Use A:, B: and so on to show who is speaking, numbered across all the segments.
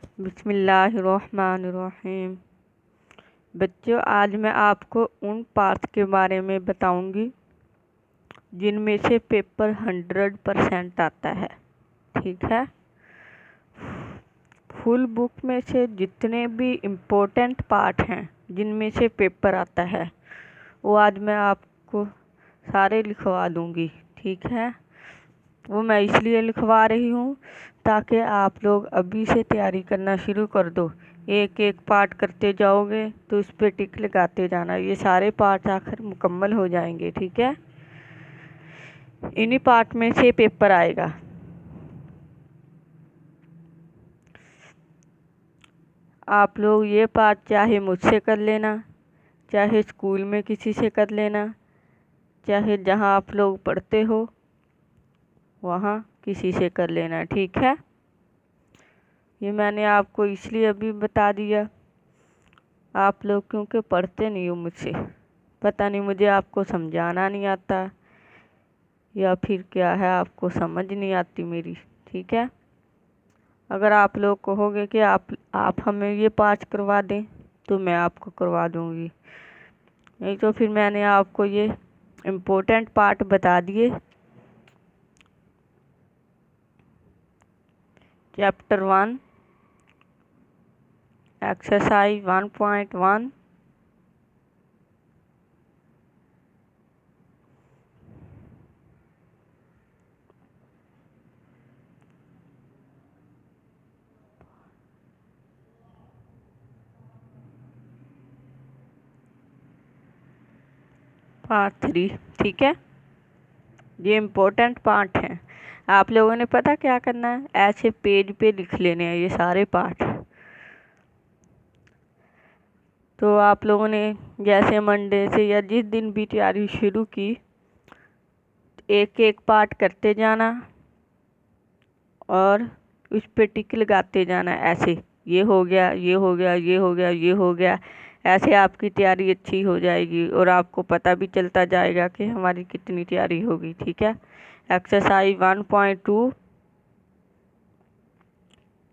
A: बिस्मिल्लाहिर्रहमानिर्रहीम। बच्चों, आज मैं आपको उन पार्ट्स के बारे में बताऊंगी जिनमें से पेपर 100% आता है। ठीक है। फुल बुक में से जितने भी इम्पोर्टेंट पार्ट हैं जिनमें से पेपर आता है वो आज मैं आपको सारे लिखवा दूंगी। ठीक है। वो मैं इसलिए लिखवा रही हूँ ताकि आप लोग अभी से तैयारी करना शुरू कर दो। एक एक पार्ट करते जाओगे तो उस पर टिक लगाते जाना। ये सारे पार्ट आखिर मुकम्मल हो जाएंगे। ठीक है। इन्हीं पार्ट में से पेपर आएगा। आप लोग ये पार्ट चाहे मुझसे कर लेना, चाहे स्कूल में किसी से कर लेना, चाहे जहाँ आप लोग पढ़ते हो वहाँ किसी से कर लेना। ठीक है। ये मैंने आपको इसलिए अभी बता दिया, आप लोग क्योंकि पढ़ते नहीं हो मुझसे। पता नहीं मुझे आपको समझाना नहीं आता या फिर क्या है, आपको समझ नहीं आती मेरी। ठीक है। अगर आप लोग कहोगे कि आप हमें ये पाँच करवा दें तो मैं आपको करवा दूंगी, नहीं तो फिर मैंने आपको ये इम्पोर्टेंट पार्ट बता दिए। Chapter 1 exercise 1.1 part 3। ठीक है। ये इम्पोर्टेंट पार्ट हैं। आप लोगों ने पता क्या करना है, ऐसे पेज पे लिख लेने हैं ये सारे पार्ट। तो आप लोगों ने जैसे मंडे से या जिस दिन भी तैयारी शुरू की, एक एक पार्ट करते जाना और उस पे टिक लगाते जाना। ऐसे ये हो गया, ये हो गया, ये हो गया, ये हो गया। ऐसे आपकी तैयारी अच्छी हो जाएगी और आपको पता भी चलता जाएगा कि हमारी कितनी तैयारी होगी। ठीक है। एक्सरसाइज 1.2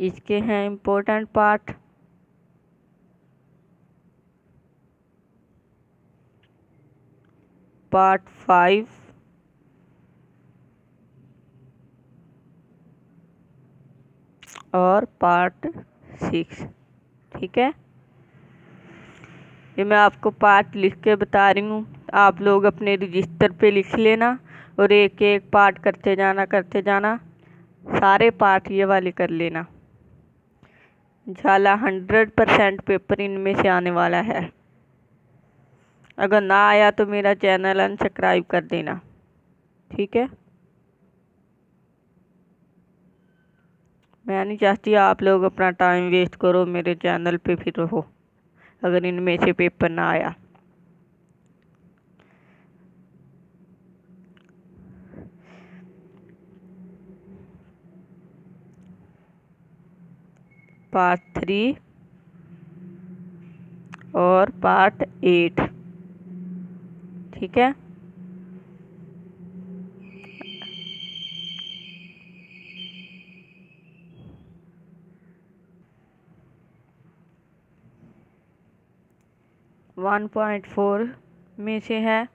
A: इसके हैं इम्पोर्टेंट पार्ट। पार्ट 5 और पार्ट 6। ठीक है। ये मैं आपको पार्ट लिख के बता रही हूँ, आप लोग अपने रजिस्टर पे लिख लेना और एक एक पार्ट करते जाना। सारे पार्ट ये वाले कर लेना। इंशाल्लाह 100% पेपर इनमें से आने वाला है। अगर ना आया तो मेरा चैनल अनसब्सक्राइब कर देना। ठीक है। मैं नहीं चाहती आप लोग अपना टाइम वेस्ट करो मेरे चैनल पे फिर रहो अगर इनमें से पेपर ना आया। पार्ट 3 और पार्ट 8। ठीक है। वन 1.4 में से है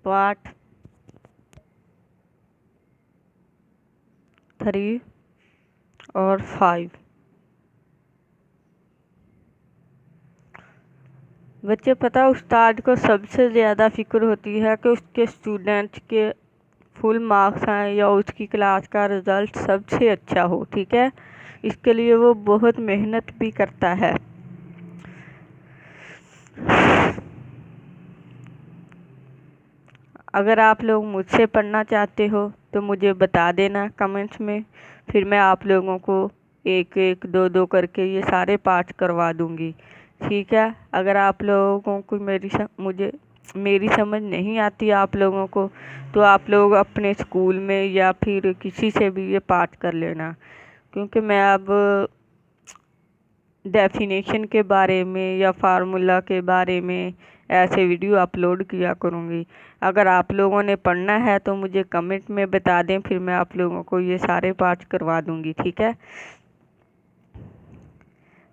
A: पार्ट 3 और 5। बच्चे, पता उस्ताद को सबसे ज़्यादा फिक्र होती है कि उसके स्टूडेंट्स के फुल मार्क्स आए या उसकी क्लास का रिज़ल्ट सबसे अच्छा हो। ठीक है। इसके लिए वो बहुत मेहनत भी करता है। अगर आप लोग मुझसे पढ़ना चाहते हो तो मुझे बता देना कमेंट्स में, फिर मैं आप लोगों को एक एक दो दो करके ये सारे पार्ट करवा दूंगी। ठीक है। अगर आप लोगों को मेरी समझ नहीं आती आप लोगों को, तो आप लोग अपने स्कूल में या फिर किसी से भी ये पार्ट कर लेना, क्योंकि मैं अब डेफिनेशन के बारे में या फार्मूला के बारे में ऐसे वीडियो अपलोड किया करूँगी। अगर आप लोगों ने पढ़ना है तो मुझे कमेंट में बता दें, फिर मैं आप लोगों को ये सारे पार्ट्स करवा दूँगी, ठीक है।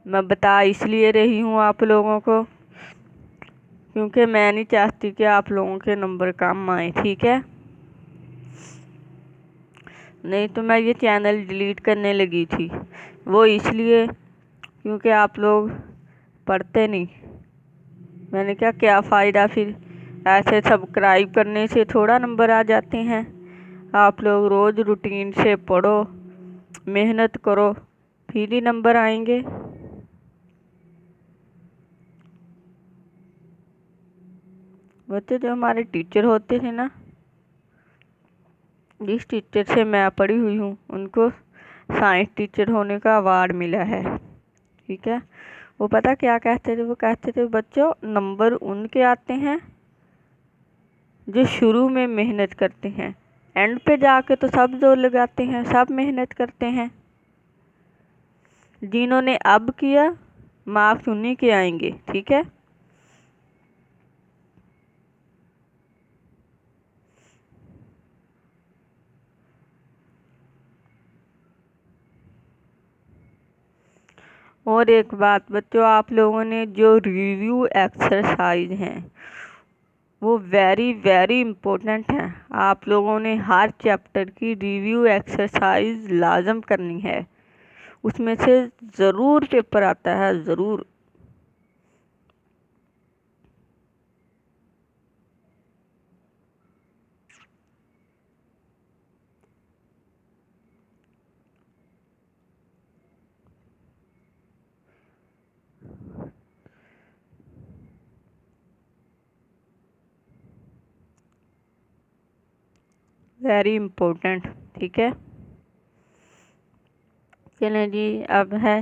A: मैं बता इसलिए रही हूँ आप लोगों को क्योंकि मैं नहीं चाहती कि आप लोगों के नंबर कम आए, ठीक है। नहीं तो मैं ये चैनल डिलीट करने लगी थी, वो इसलिए क्योंकि आप लोग पढ़ते नहीं। मैंने क्या फ़ायदा फिर, ऐसे सब्सक्राइब करने से थोड़ा नंबर आ जाते हैं। आप लोग रोज़ रूटीन से पढ़ो, मेहनत करो, फिर ही नंबर आएंगे। बच्चे जो हमारे टीचर होते थे ना, जिस टीचर से मैं पढ़ी हुई हूँ, उनको साइंस टीचर होने का अवार्ड मिला है, ठीक है। वो पता क्या कहते थे, वो कहते थे बच्चों नंबर उनके आते हैं जो शुरू में मेहनत करते हैं, एंड पे जाके तो सब जोर लगाते हैं, सब मेहनत करते हैं। जिन्होंने अब किया मार्क्स उन्हीं के आएंगे, ठीक है। और एक बात बच्चों, आप लोगों ने जो रिव्यू एक्सरसाइज हैं वो वेरी वेरी इम्पोर्टेंट है। आप लोगों ने हर चैप्टर की रिव्यू एक्सरसाइज लाजम करनी है, उसमें से ज़रूर पेपर आता है, ज़रूर। वेरी इम्पोर्टेंट, ठीक है। चलें जी, अब है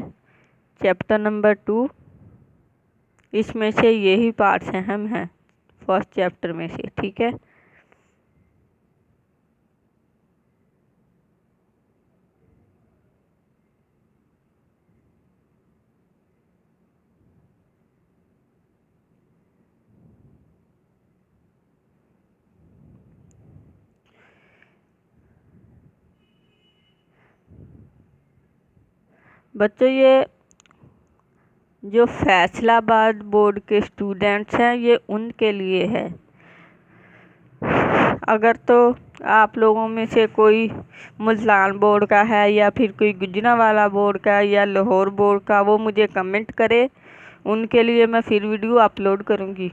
A: चैप्टर नंबर 2। इसमें से यही पार्ट्स अहम हैं फर्स्ट चैप्टर में से, ठीक है। बच्चों ये जो फैसलाबाद बोर्ड के स्टूडेंट्स हैं ये उनके लिए है। अगर तो आप लोगों में से कोई मुल्तान बोर्ड का है या फिर कोई गुजरांवाला बोर्ड का या लाहौर बोर्ड का, वो मुझे कमेंट करे, उनके लिए मैं फिर वीडियो अपलोड करूँगी।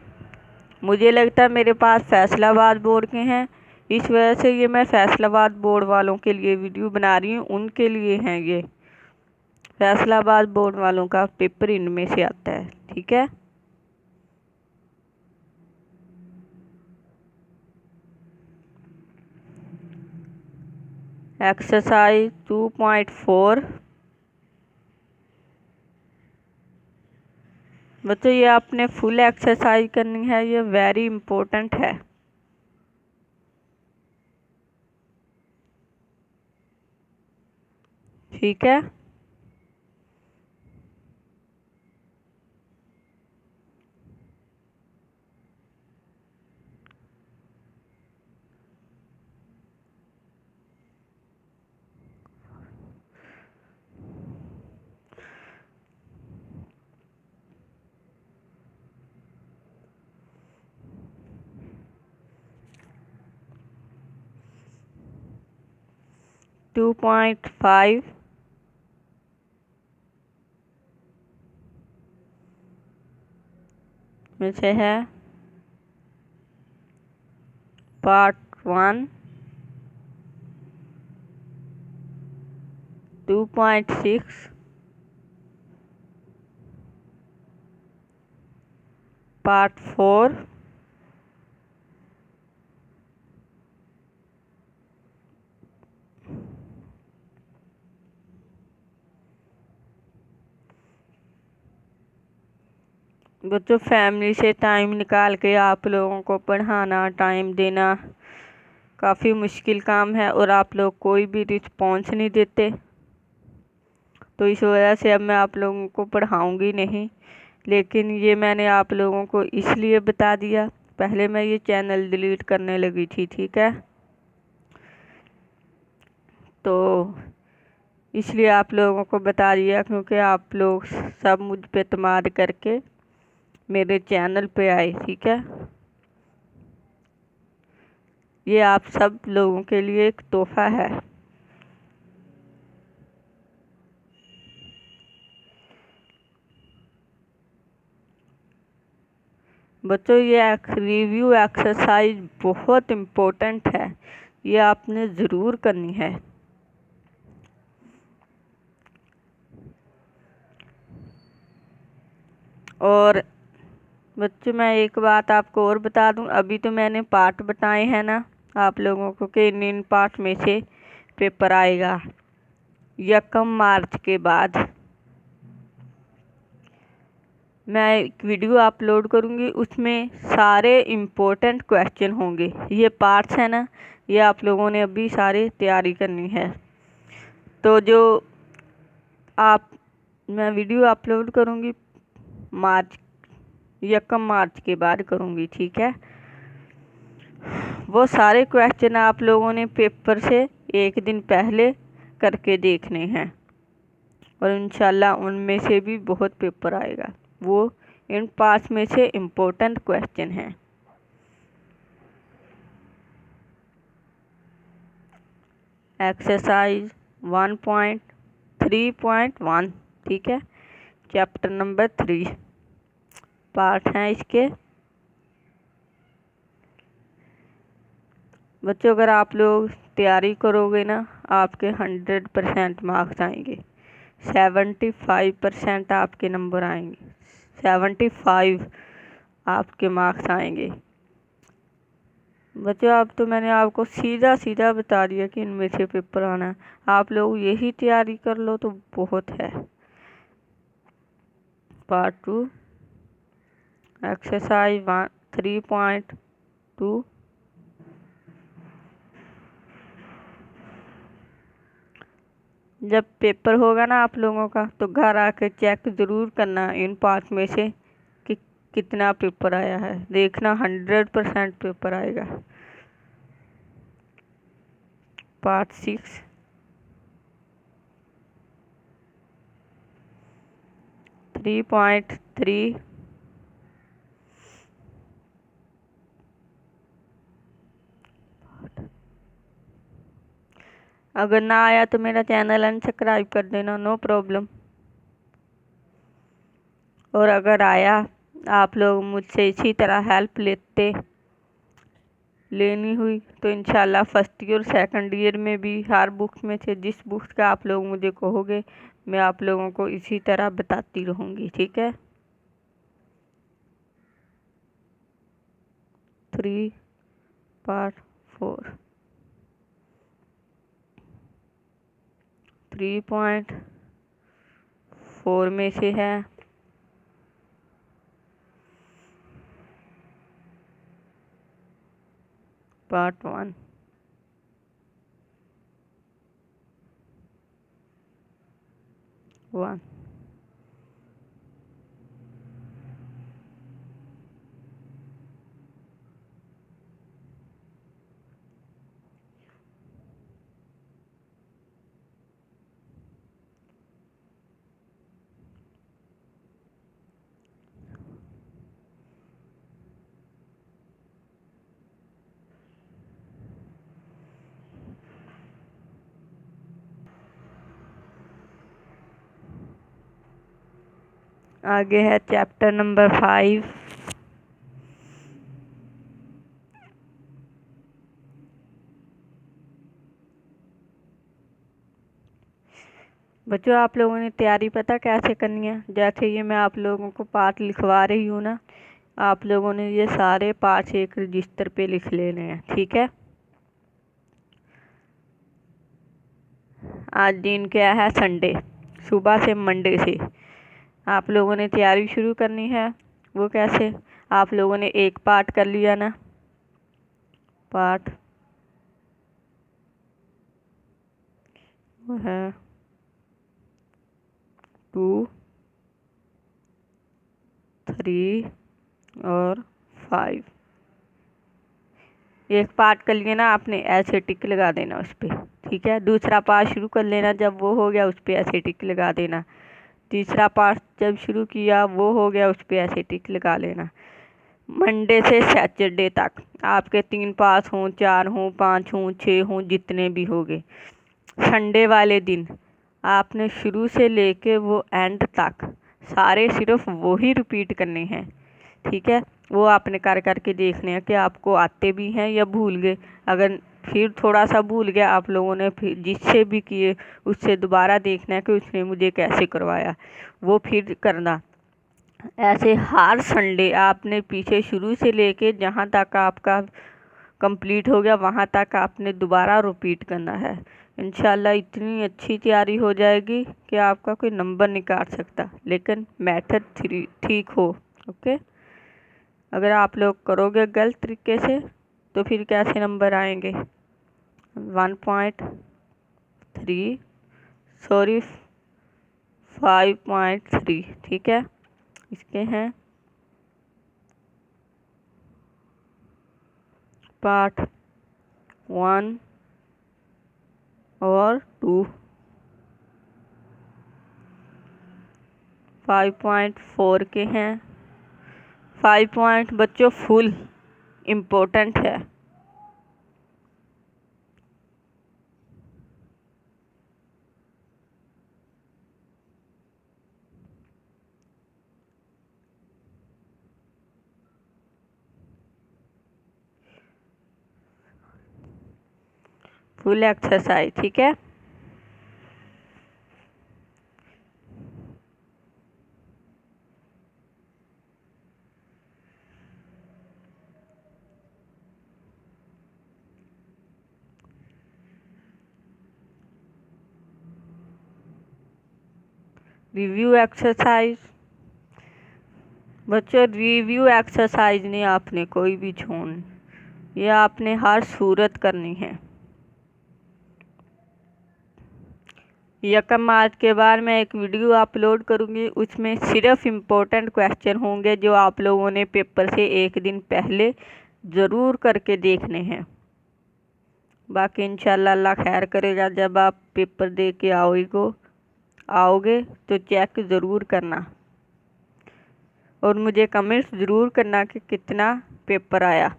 A: मुझे लगता है मेरे पास फैसलाबाद बोर्ड के हैं, इस वजह से ये मैं फैसलाबाद बोर्ड वालों के लिए वीडियो बना रही हूँ, उनके लिए हैं ये। फैसलाबाद बोर्ड वालों का पेपर इनमें से आता है, ठीक है। एक्सरसाइज 2.4 बच्चों ये आपने फुल एक्सरसाइज करनी है, ये वेरी इम्पोर्टेंट है, ठीक है। टू 2.5 में से है पार्ट 1, 2.6, पार्ट 4, बच्चों फैमिली से टाइम निकाल के आप लोगों को पढ़ाना, टाइम देना काफ़ी मुश्किल काम है और आप लोग कोई भी रिस्पॉन्स नहीं देते। तो इस वजह से अब मैं आप लोगों को पढ़ाऊँगी नहीं, लेकिन ये मैंने आप लोगों को इसलिए बता दिया। पहले मैं ये चैनल डिलीट करने लगी थी, ठीक है, तो इसलिए आप लोगों को बता दिया, क्योंकि आप लोग सब मुझ पे एतमाद करके मेरे चैनल पे आए, ठीक है। ये आप सब लोगों के लिए एक तोहफा है। बच्चों, ये रिव्यू एक्सरसाइज बहुत इम्पोर्टेंट है, ये आपने ज़रूर करनी है। और बच्चों, मैं एक बात आपको और बता दूं, अभी तो मैंने पार्ट बताए हैं ना आप लोगों को कि इन पार्ट में से पेपर आएगा 1 मार्च के बाद। मैं एक वीडियो अपलोड करूंगी, उसमें सारे इम्पोर्टेंट क्वेश्चन होंगे। ये पार्ट्स हैं ना, ये आप लोगों ने अभी सारे तैयारी करनी है। तो जो आप मैं वीडियो अपलोड करूंगी मार्च 1 मार्च के बाद करूंगी, ठीक है। वो सारे क्वेश्चन आप लोगों ने पेपर से एक दिन पहले करके देखने हैं, और इंशाल्लाह उनमें से भी बहुत पेपर आएगा। वो इन 5 में से इम्पोर्टेंट क्वेश्चन हैं। एक्सरसाइज 1.3.1, ठीक है, चैप्टर नंबर 3 पार्ट हैं इसके। बच्चों, अगर आप लोग तैयारी करोगे ना, आपके 100% मार्क्स आएंगे। 75% आपके नंबर आएंगे, 75 आपके मार्क्स आएंगे। बच्चों, अब तो मैंने आपको सीधा सीधा बता दिया कि इनमें से पेपर आना है। आप लोग यही तैयारी कर लो तो बहुत है। Part 2 exercise 3.2। जब पेपर होगा ना आप लोगों का, तो घर आके चेक ज़रूर करना इन 5 में से कि कितना पेपर आया है। देखना 100% पेपर आएगा। पार्ट 6 3.3। अगर ना आया तो मेरा चैनल अनसब्सक्राइब कर देना, नो प्रॉब्लम। और अगर आया, आप लोग मुझसे इसी तरह हेल्प लेनी हुई तो इंशाल्लाह फर्स्ट ईयर सेकंड ईयर में भी हर बुक्स में से जिस बुक्स का आप लोग मुझे कहोगे, मैं आप लोगों को इसी तरह बताती रहूँगी, ठीक है। 3 पार्ट 4 3.4 में से है पार्ट 1। आगे है चैप्टर नंबर 5। बच्चों, आप लोगों ने तैयारी पता कैसे करनी है। जैसे ये मैं आप लोगों को पाठ लिखवा रही हूँ ना, आप लोगों ने ये सारे पाठ एक रजिस्टर पे लिख लेने हैं, ठीक है। आज दिन क्या है, संडे। सुबह से मंडे से आप लोगों ने तैयारी शुरू करनी है। वो कैसे, आप लोगों ने एक पार्ट कर लिया ना, पार्ट वो है 2, 3 और 5। एक पार्ट कर लिए ना आपने, ऐसे टिक लगा देना उस पर, ठीक है। दूसरा पार्ट शुरू कर लेना, जब वो हो गया उस पर ऐसे टिक लगा देना। तीसरा पार्ट जब शुरू किया वो हो गया, उस पर ऐसे टिक लगा लेना। मंडे से सैटरडे तक आपके 3 पास हों, 4 हों, 5 हों, 6 हों, जितने भी होंगे, संडे वाले दिन आपने शुरू से लेके वो एंड तक सारे सिर्फ वो ही रिपीट करने हैं, ठीक है। वो आपने कर करके देखने हैं कि आपको आते भी हैं या भूल गए। अगर फिर थोड़ा सा भूल गया आप लोगों ने, फिर जिससे भी किए उससे दोबारा देखना है कि उसने मुझे कैसे करवाया, वो फिर करना। ऐसे हर संडे आपने पीछे शुरू से लेके जहाँ तक आपका कंप्लीट हो गया वहाँ तक आपने दोबारा रिपीट करना है। इंशाल्लाह इतनी अच्छी तैयारी हो जाएगी कि आपका कोई नंबर नहीं काट सकता, लेकिन मेथड ठीक हो। ओके, अगर आप लोग करोगे गलत तरीके से तो फिर कैसे नंबर आएंगे। 1.3 सॉरी 5.3, ठीक है। इसके हैं पार्ट 1 और 2। 5.4 के हैं। 5 पॉइंट बच्चों फुल इम्पोर्टेंट है। फुल एक्सरसाइज, ठीक है। रिव्यू एक्सरसाइज बच्चों, रिव्यू एक्सरसाइज नहीं आपने कोई भी छोड़नी, ये आपने हर सूरत करनी है। 1 मार्च के बाद मैं एक वीडियो अपलोड करूँगी, उसमें सिर्फ इम्पोर्टेंट क्वेश्चन होंगे जो आप लोगों ने पेपर से एक दिन पहले ज़रूर करके देखने हैं। बाकी इंशाल्लाह अल्लाह खैर करेगा, जब आप पेपर दे के आओगे तो चेक ज़रूर करना और मुझे कमेंट्स ज़रूर करना कि कितना पेपर आया।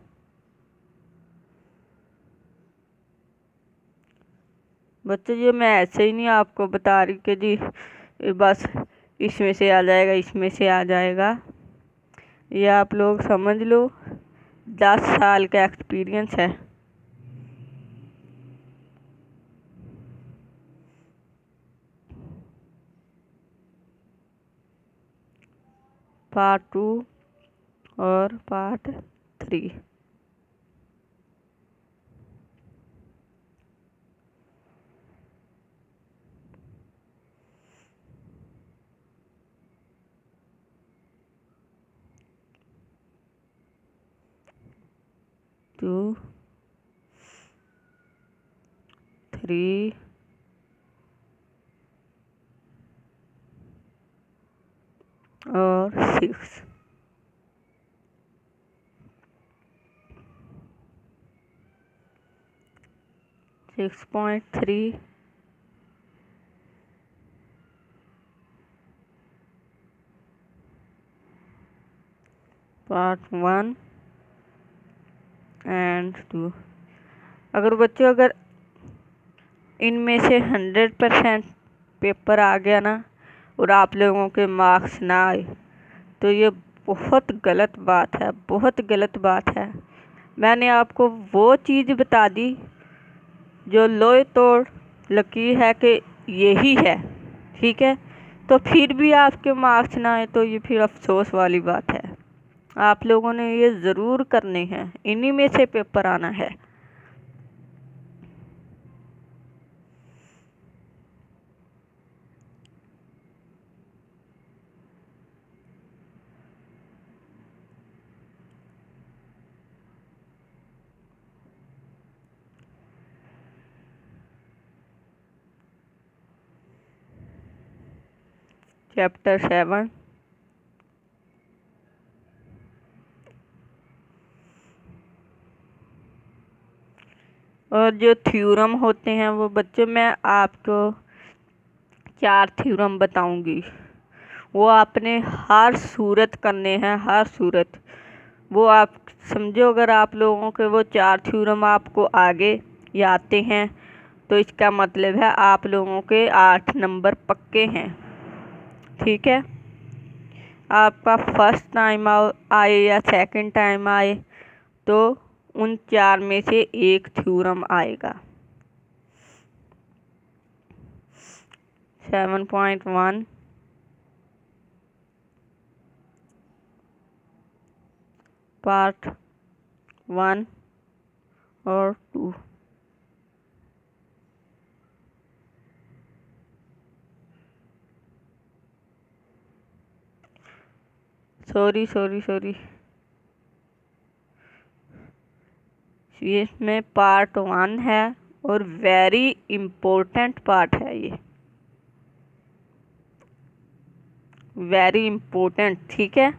A: बच्चों ये मैं ऐसे ही नहीं आपको बता रही कि जी बस इसमें से आ जाएगा, इसमें से आ जाएगा। ये आप लोग समझ लो 10 साल का एक्सपीरियंस है। पार्ट 2 और पार्ट 3। टू 3 और 6। 6.3 पार्ट 1 एंड 2। अगर बच्चों अगर इनमें से 100% पेपर आ गया ना और आप लोगों के मार्क्स ना आए तो ये बहुत गलत बात है, बहुत गलत बात है। मैंने आपको वो चीज़ बता दी जो लोए तोड़ लकीर है कि यही है, ठीक है। तो फिर भी आपके मार्क्स ना आए तो ये फिर अफसोस वाली बात है। आप लोगों ने ये ज़रूर करने हैं, इन्हीं में से पेपर आना है। चैप्टर 7। और जो थ्योरम होते हैं वो बच्चों मैं आपको 4 थ्योरम बताऊंगी। वो आपने हर सूरत करने हैं, हर सूरत। वो आप समझो, अगर आप लोगों के वो 4 थ्योरम आपको आगे या आते हैं तो इसका मतलब है आप लोगों के 8 नंबर पक्के हैं। ठीक है, आपका फर्स्ट टाइम आए या सेकंड टाइम आए तो उन 4 में से एक थ्योरम आएगा। 7.1 पार्ट 1 और 2। सॉरी इसमें पार्ट 1 है और वेरी इम्पोर्टेंट पार्ट है ये, वेरी इम्पोर्टेंट। ठीक है,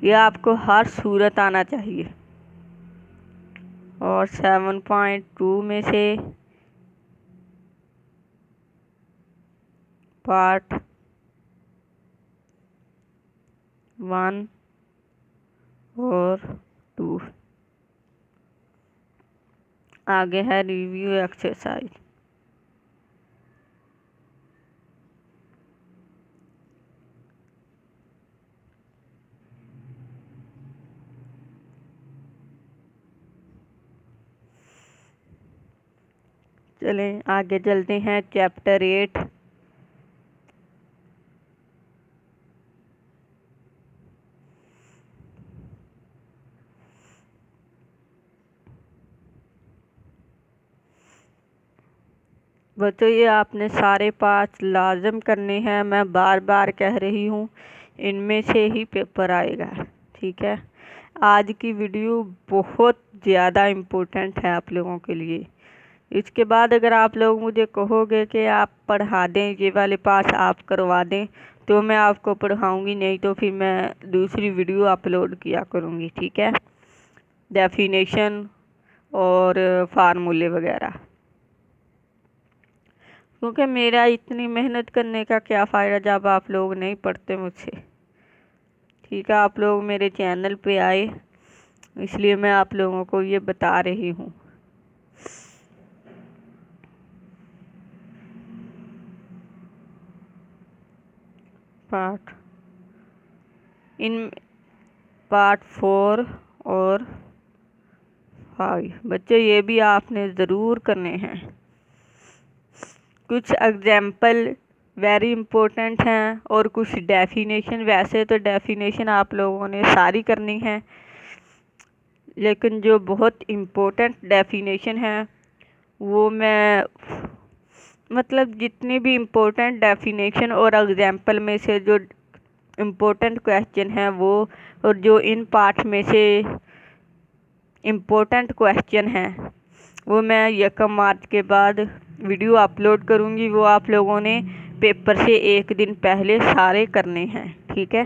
A: ये आपको हर सूरत आना चाहिए। और 7.2 में से पार्ट 1 और 2 आगे है रिव्यू एक्सरसाइज। चलें आगे चलते हैं चैप्टर 8। बच्चों ये आपने सारे 5 लाजम करने हैं, मैं बार बार कह रही हूँ, इनमें से ही पेपर आएगा। ठीक है, आज की वीडियो बहुत ज़्यादा इम्पोर्टेंट है आप लोगों के लिए। इसके बाद अगर आप लोग मुझे कहोगे कि आप पढ़ा दें, ये वाले पास आप करवा दें, तो मैं आपको पढ़ाऊँगी, नहीं तो फिर मैं दूसरी वीडियो अपलोड किया करूँगी। ठीक है, डेफिनेशन और फार्मूले वगैरह। क्योंकि मेरा इतनी मेहनत करने का क्या फ़ायदा जब आप लोग नहीं पढ़ते मुझसे। ठीक है, आप लोग मेरे चैनल पे आए इसलिए मैं आप लोगों को ये बता रही हूँ। पार्ट 4 और 5 बच्चे ये भी आपने ज़रूर करने हैं। कुछ एग्जाम्पल वेरी इम्पोर्टेंट हैं और कुछ डेफिनेशन। वैसे तो डेफिनेशन आप लोगों ने सारी करनी है, लेकिन जो बहुत इम्पोर्टेंट डेफिनेशन है वो मैं मतलब जितनी भी इम्पोर्टेंट डेफिनेशन और एग्जाम्पल में से जो इम्पोर्टेंट क्वेश्चन हैं वो, और जो इन पार्ट में से इम्पोर्टेंट क्वेश्चन हैं वो मैं 1 मार्च के बाद वीडियो अपलोड करूँगी। वो आप लोगों ने पेपर से 1 दिन पहले सारे करने हैं। ठीक है,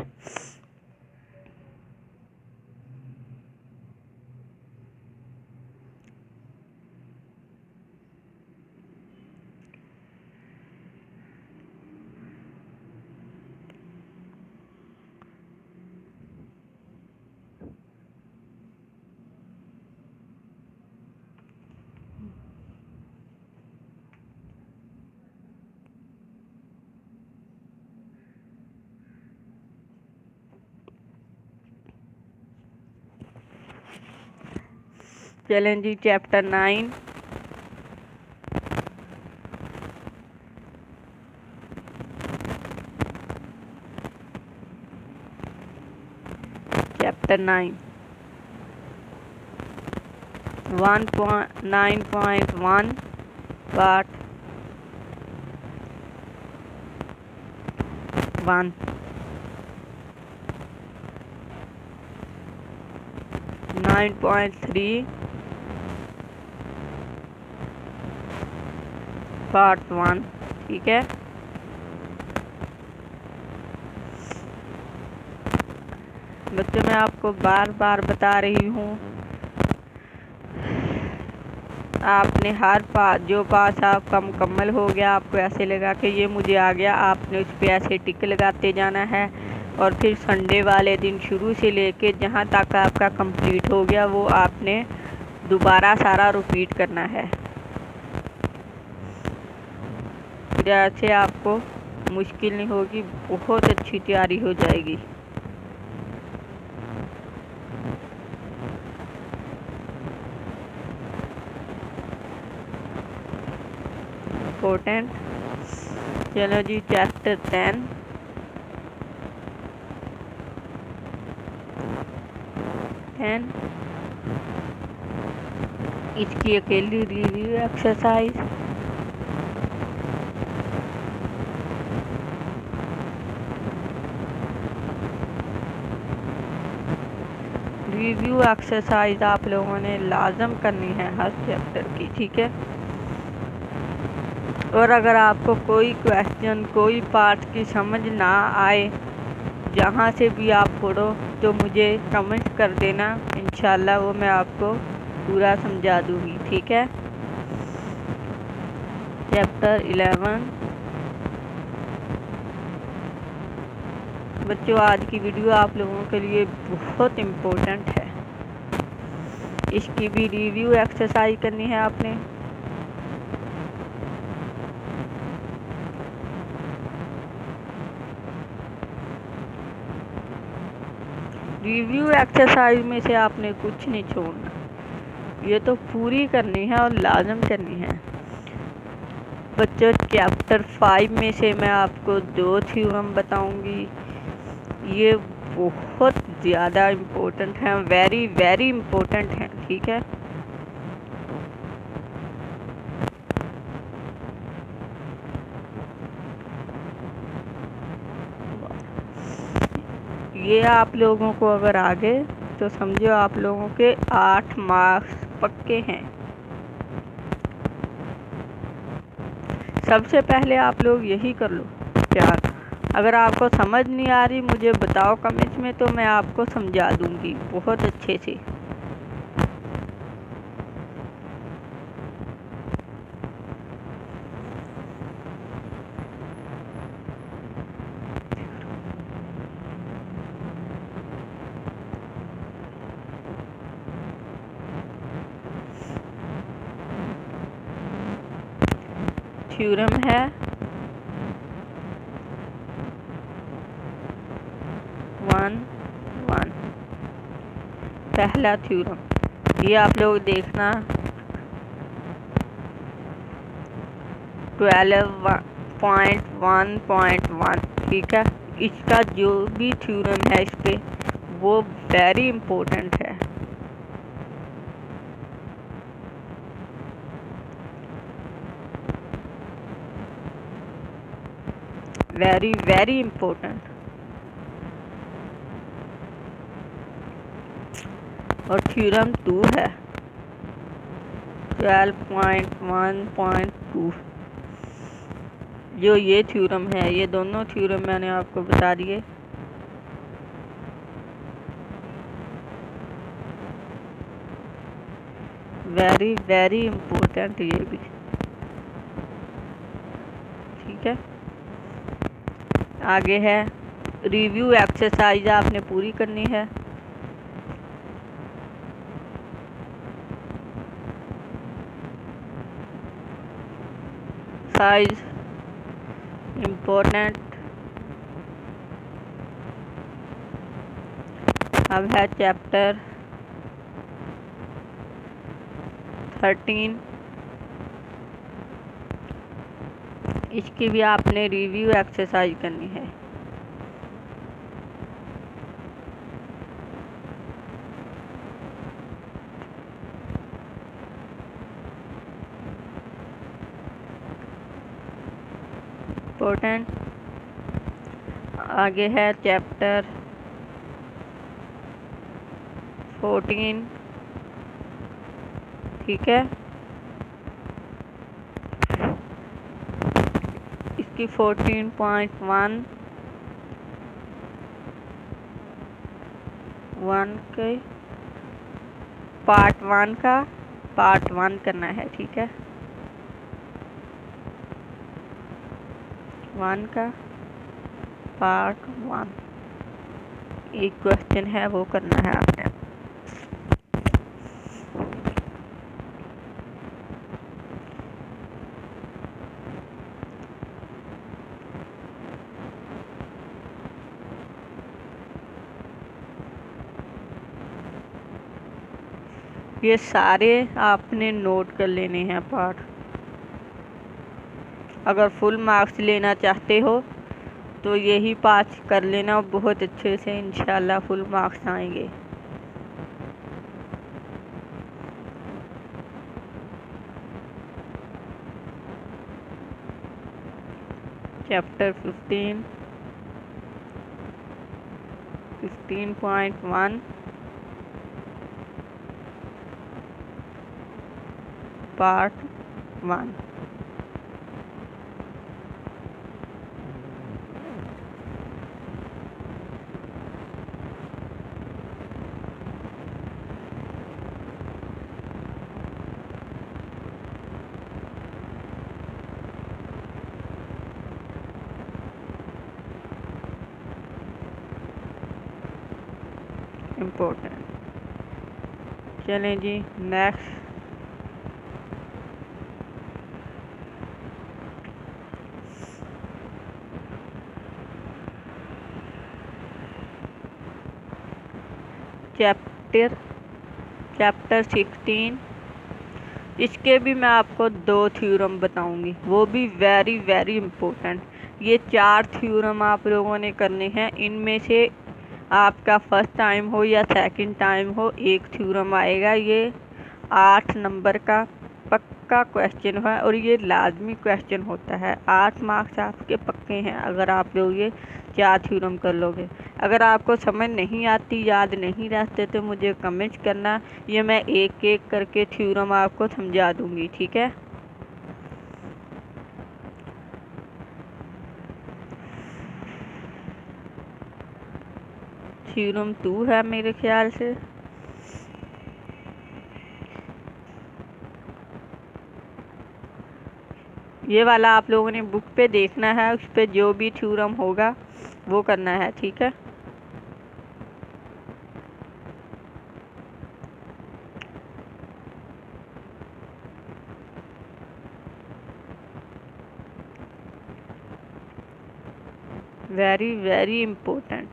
A: चलें जी चैप्टर 9। Chapter 9 9.1 part 1। 9.3 पार्ट 1। ठीक है, बच्चों मैं आपको बार बार बता रही हूँ, आपने हर पास जो पास आपका मुकम्मल हो गया, आपको ऐसे लगा कि ये मुझे आ गया, आपने उस पर ऐसे टिक लगाते जाना है और फिर संडे वाले दिन शुरू से लेके जहाँ तक आपका कंप्लीट हो गया वो आपने दोबारा सारा रिपीट करना है। फिर ऐसे आपको मुश्किल नहीं होगी, बहुत अच्छी तैयारी हो जाएगी। इम्पोर्टेंट। चलो जी, चैप्टर 10 इसकी अकेली रिव्यू एक्सरसाइज। रिव्यू एक्सरसाइज आप लोगों ने लाजम करनी है हर चैप्टर की, ठीक है। और अगर आपको कोई क्वेश्चन, कोई पार्ट की समझ ना आए, जहाँ से भी आप पढ़ो, तो मुझे कमेंट कर देना, इंशाल्लाह वो मैं आपको पूरा समझा दूँगी, ठीक है। चैप्टर 11। बच्चों आज की वीडियो आप लोगों के लिए बहुत इम्पोर्टेंट है, इसकी भी रिव्यू एक्सरसाइज करनी है आपने। रिव्यू एक्सरसाइज में से आपने कुछ नहीं छोड़ना, ये तो पूरी करनी है और लाजम करनी है। बच्चों चैप्टर 5 में से मैं आपको 2 थ्योरम बताऊंगी, ये बहुत ज़्यादा इम्पोर्टेंट हैं, वेरी वेरी इम्पोर्टेंट हैं, ठीक है। ये आप लोगों को अगर आ गए तो समझो आप लोगों के 8 मार्क्स पक्के हैं। सबसे पहले आप लोग यही कर लो यार, अगर आपको समझ नहीं आ रही मुझे बताओ कमेंट्स में, तो मैं आपको समझा दूंगी बहुत अच्छे से। थ्योरम है 1 पहला थ्योरम, ये आप लोग देखना 12.1.1, ठीक है। इसका जो भी थ्योरम है इस पे वो वेरी इम्पोर्टेंट है, वेरी वेरी इम्पोर्टेंट। और थ्योरम 2 है 12.1.2, जो ये थ्योरम है, ये दोनों थ्योरम मैंने आपको बता दिए। वेरी वेरी इम्पोर्टेंट ये भी, ठीक है। आगे है रिव्यू एक्सरसाइज, आपने पूरी करनी है। Size important. अब है चैप्टर 13, इसकी भी आपने रिव्यू एक्सरसाइज करनी है। इम्पोर्टेंट। आगे है चैप्टर 14, ठीक है। इसकी 14.1 वन के पार्ट 1 का पार्ट 1 करना है, ठीक है। 1 का पार्ट 1 एक क्वेश्चन है वो करना है आपने। ये सारे आपने नोट कर लेने हैं पार्ट। अगर फुल मार्क्स लेना चाहते हो तो यही 5 कर लेना, बहुत अच्छे से इंशाल्लाह फुल मार्क्स आएंगे। Chapter 15.1 part 1। इम्पोर्टेंट। चलें जी नेक्स्ट। चैप्टर 16। इसके भी मैं आपको 2 थ्योरम बताऊंगी, वो भी वेरी वेरी इम्पोर्टेंट। ये 4 थ्योरम आप लोगों ने करने हैं। इनमें से आपका फर्स्ट टाइम हो या सेकंड टाइम हो, एक थ्योरम आएगा। ये 8 नंबर का पक्का क्वेश्चन है और ये लाजमी क्वेश्चन होता है। 8 मार्क्स आपके पक्के हैं अगर आप लोग ये 4 थ्योरम कर लोगे। अगर आपको समझ नहीं आती, याद नहीं रहते, तो मुझे कमेंट करना, ये मैं एक एक करके थ्योरम आपको समझा दूंगी, ठीक है। थ्योरम 2 है मेरे ख्याल से। ये वाला आप लोगों ने बुक पे देखना है, उस पे जो भी थ्योरम होगा वो करना है, ठीक है। Very very important.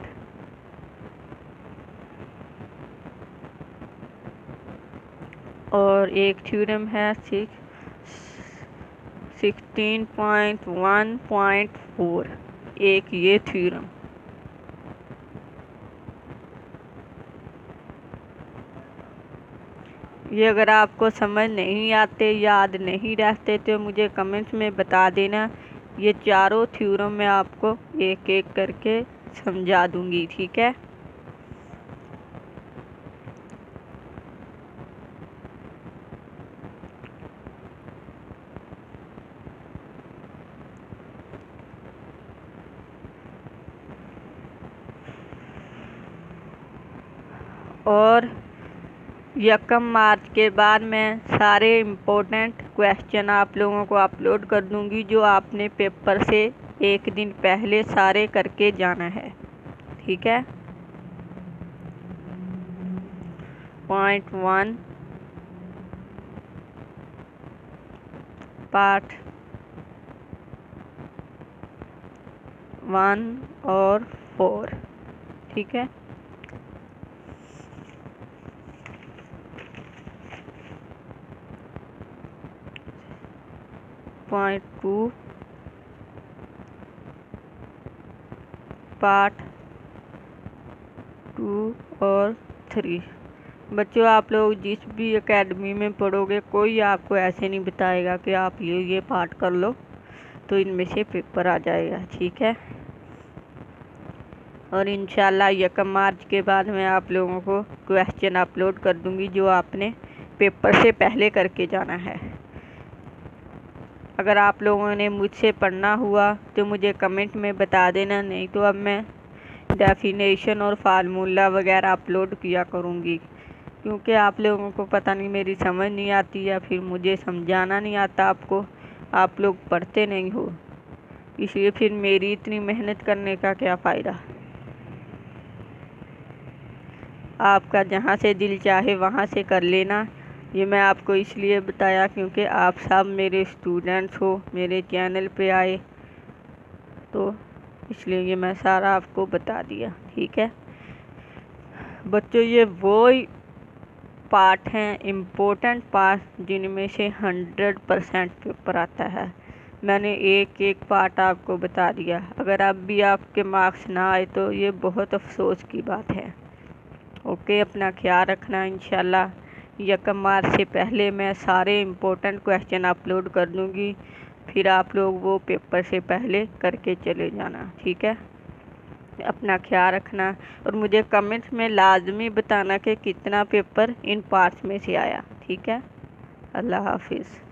A: और एक थ्योरम है 16.1.4, एक ये थ्योरम। ये अगर आपको समझ नहीं आते, याद नहीं रहते, तो मुझे कमेंट्स में बता देना। ये चारों थ्योरम मैं आपको एक एक करके समझा दूंगी, ठीक है। और 1 मार्च के बाद मैं सारे इम्पोर्टेंट क्वेश्चन आप लोगों को अपलोड कर दूंगी, जो आपने पेपर से एक दिन पहले सारे करके जाना है, ठीक है। पॉइंट 1 पार्ट 1 और 4, ठीक है। पॉइंट 2 पार्ट 2 और 3। बच्चों, आप लोग जिस भी एकेडमी में पढ़ोगे, कोई आपको ऐसे नहीं बताएगा कि आप ये पार्ट कर लो तो इनमें से पेपर आ जाएगा, ठीक है। और इंशाल्लाह 1 मार्च के बाद मैं आप लोगों को क्वेश्चन अपलोड कर दूंगी, जो आपने पेपर से पहले करके जाना है। अगर आप लोगों ने मुझसे पढ़ना हुआ तो मुझे कमेंट में बता देना, नहीं तो अब मैं डेफिनेशन और फार्मूला वगैरह अपलोड किया करूँगी, क्योंकि आप लोगों को पता नहीं मेरी समझ नहीं आती या फिर मुझे समझाना नहीं आता आपको, आप लोग पढ़ते नहीं हो, इसलिए फिर मेरी इतनी मेहनत करने का क्या फ़ायदा। आपका जहाँ से दिल चाहे वहाँ से कर लेना। ये मैं आपको इसलिए बताया क्योंकि आप सब मेरे स्टूडेंट्स हो, मेरे चैनल पे आए, तो इसलिए ये मैं सारा आपको बता दिया। ठीक है बच्चों, ये वो पार्ट हैं, इम्पोर्टेंट पार्ट, जिनमें से 100% पेपर आता है। मैंने एक एक पार्ट आपको बता दिया। अगर अब भी आपके मार्क्स ना आए तो ये बहुत अफसोस की बात है। ओके, अपना ख्याल रखना। इंशाल्लाह 1 मार्च से पहले मैं सारे इम्पोर्टेंट क्वेश्चन अपलोड कर दूँगी, फिर आप लोग वो पेपर से पहले करके चले जाना। ठीक है, अपना ख्याल रखना और मुझे कमेंट्स में लाजमी बताना कि कितना पेपर इन पार्ट्स में से आया। ठीक है, अल्लाह हाफिज़।